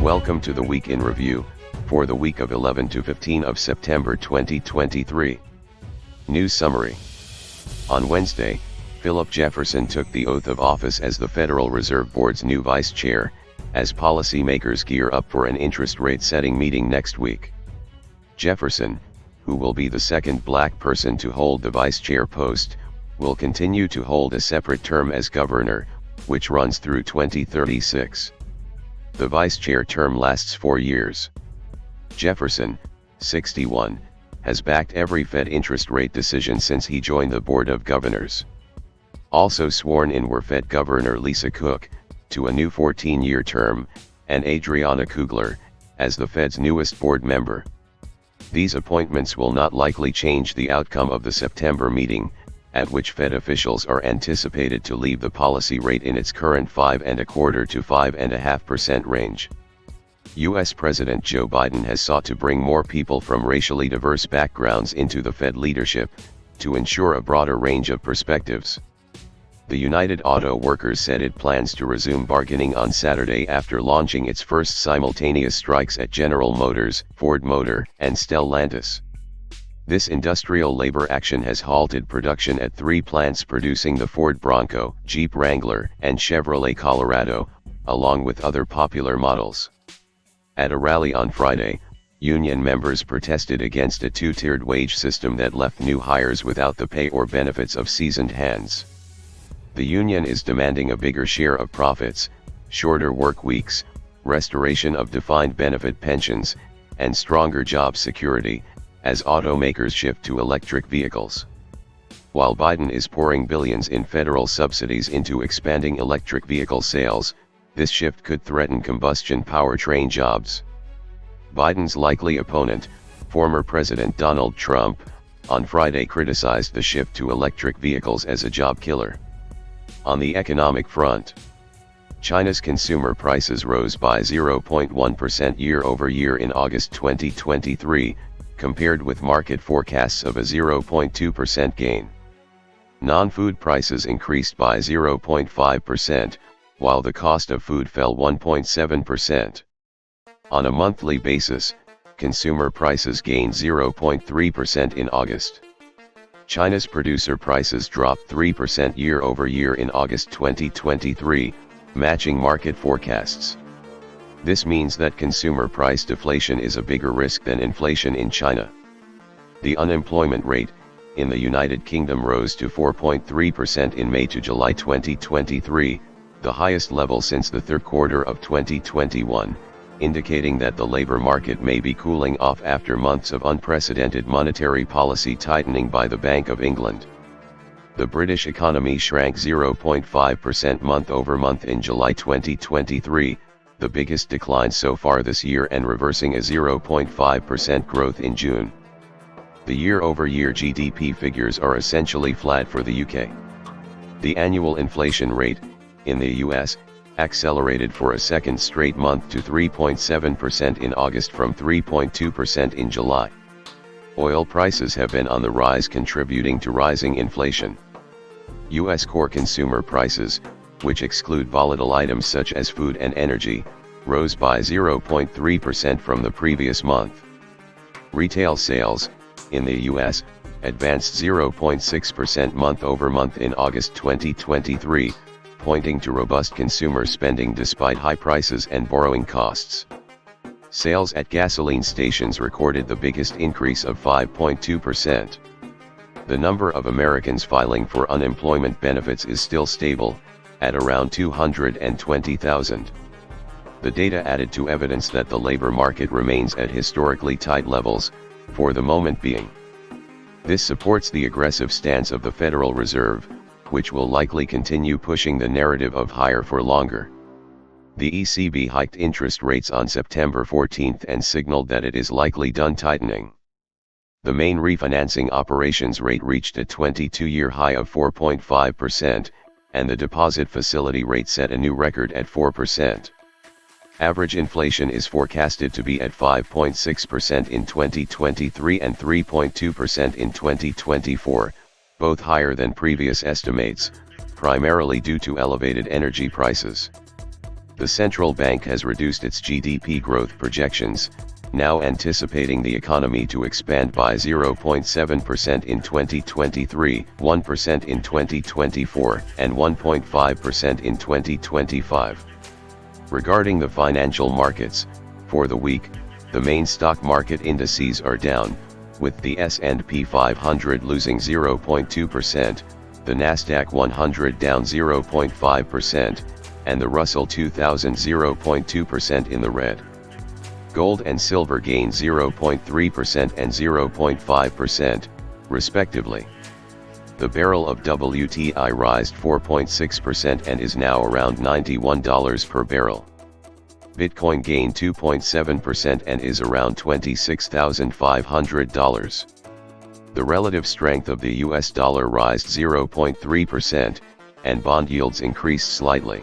Welcome to the Week in Review, for the week of 11 to 15 of September 2023. News Summary. On Wednesday, Philip Jefferson took the oath of office as the Federal Reserve Board's new vice chair, as policymakers gear up for an interest rate setting meeting next week. Jefferson, who will be the second black person to hold the vice chair post, will continue to hold a separate term as governor, which runs through 2036. The vice chair term lasts 4 years. Jefferson, 61, has backed every Fed interest rate decision since he joined the Board of Governors. Also sworn in were Fed Governor Lisa Cook, to a new 14-year term, and Adriana Kugler, as the Fed's newest board member. These appointments will not likely change the outcome of the September meeting, at which Fed officials are anticipated to leave the policy rate in its current 5.25% to 5.5% range. U.S. President Joe Biden has sought to bring more people from racially diverse backgrounds into the Fed leadership, to ensure a broader range of perspectives. The United Auto Workers said it plans to resume bargaining on Saturday after launching its first simultaneous strikes at General Motors, Ford Motor, and Stellantis. This industrial labor action has halted production at 3 plants producing the Ford Bronco, Jeep Wrangler, and Chevrolet Colorado, along with other popular models. At a rally on Friday, union members protested against a 2-tiered wage system that left new hires without the pay or benefits of seasoned hands. The union is demanding a bigger share of profits, shorter work weeks, restoration of defined benefit pensions, and stronger job security, as automakers shift to electric vehicles. While Biden is pouring billions in federal subsidies into expanding electric vehicle sales, this shift could threaten combustion powertrain jobs. Biden's likely opponent, former President Donald Trump, on Friday criticized the shift to electric vehicles as a job killer. On the economic front, China's consumer prices rose by 0.1% year-over-year in August 2023, compared with market forecasts of a 0.2% gain. Non-food prices increased by 0.5%, while the cost of food fell 1.7%. On a monthly basis, consumer prices gained 0.3% in August. China's producer prices dropped 3% year-over-year in August 2023, matching market forecasts. This means that consumer price deflation is a bigger risk than inflation in China. The unemployment rate, in the United Kingdom rose to 4.3% in May to July 2023, the highest level since the third quarter of 2021, indicating that the labor market may be cooling off after months of unprecedented monetary policy tightening by the Bank of England. The British economy shrank 0.5% month-over-month in July 2023, the biggest decline so far this year, and reversing a 0.5% growth in June. The year-over-year GDP figures are essentially flat for the UK. The annual inflation rate, in the US, accelerated for a second straight month to 3.7% in August from 3.2% in July. Oil prices have been on the rise, contributing to rising inflation. US core consumer prices, which exclude volatile items such as food and energy, rose by 0.3% from the previous month. Retail sales, in the US, advanced 0.6% month-over-month in August 2023, pointing to robust consumer spending despite high prices and borrowing costs. Sales at gasoline stations recorded the biggest increase of 5.2%. The number of Americans filing for unemployment benefits is still stable, at around 220,000. The data added to evidence that the labor market remains at historically tight levels, for the moment being. This supports the aggressive stance of the Federal Reserve, which will likely continue pushing the narrative of higher for longer. The ECB hiked interest rates on September 14 and signaled that it is likely done tightening. The main refinancing operations rate reached a 22-year high of 4.5%, and the deposit facility rate set a new record at 4%. Average inflation is forecasted to be at 5.6% in 2023 and 3.2% in 2024, both higher than previous estimates, primarily due to elevated energy prices. The central bank has reduced its GDP growth projections, now anticipating the economy to expand by 0.7% in 2023, 1% in 2024, and 1.5% in 2025. Regarding the financial markets, for the week, the main stock market indices are down, with the S&P 500 losing 0.2%, the Nasdaq 100 down 0.5%, and the Russell 2000 0.2% in the red. Gold and silver gained 0.3% and 0.5%, respectively. The barrel of WTI rised 4.6% and is now around $91 per barrel. Bitcoin gained 2.7% and is around $26,500. The relative strength of the US dollar rised 0.3%, and bond yields increased slightly.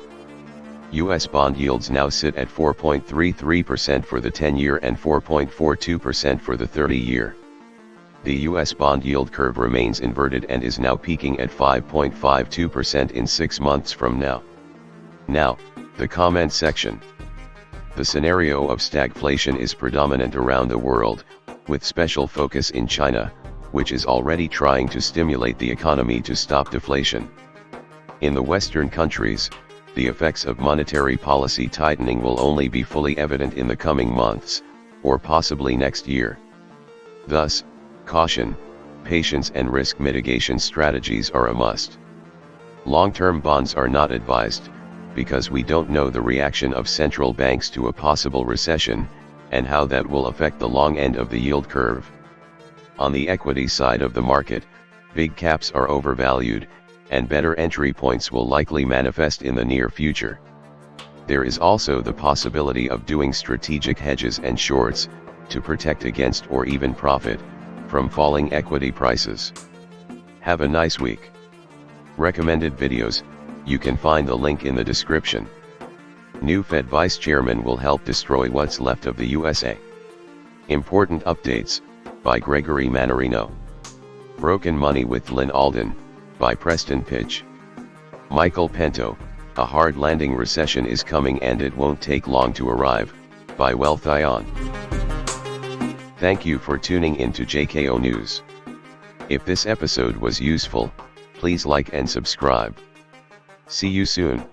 US bond yields now sit at 4.33% for the 10-year and 4.42% for the 30-year. The US bond yield curve remains inverted and is now peaking at 5.52% in 6 months from now. Now, the comment section. The scenario of stagflation is predominant around the world, with special focus in China, which is already trying to stimulate the economy to stop deflation. In the Western countries, the effects of monetary policy tightening will only be fully evident in the coming months, or possibly next year. Thus, caution, patience and risk mitigation strategies are a must. Long-term bonds are not advised, because we don't know the reaction of central banks to a possible recession, and how that will affect the long end of the yield curve. On the equity side of the market, big caps are overvalued, and better entry points will likely manifest in the near future. There is also the possibility of doing strategic hedges and shorts, to protect against or even profit from falling equity prices. Have a nice week. Recommended videos, you can find the link in the description. New Fed Vice Chairman will help destroy what's left of the USA. Important updates, by Gregory Mannarino. Broken Money with Lynn Alden, by Preston Pitch. Michael Pento, A Hard Landing Recession is Coming and It Won't Take Long to Arrive, by Wealthion. Thank you for tuning in to JKO News. If this episode was useful, please like and subscribe. See you soon.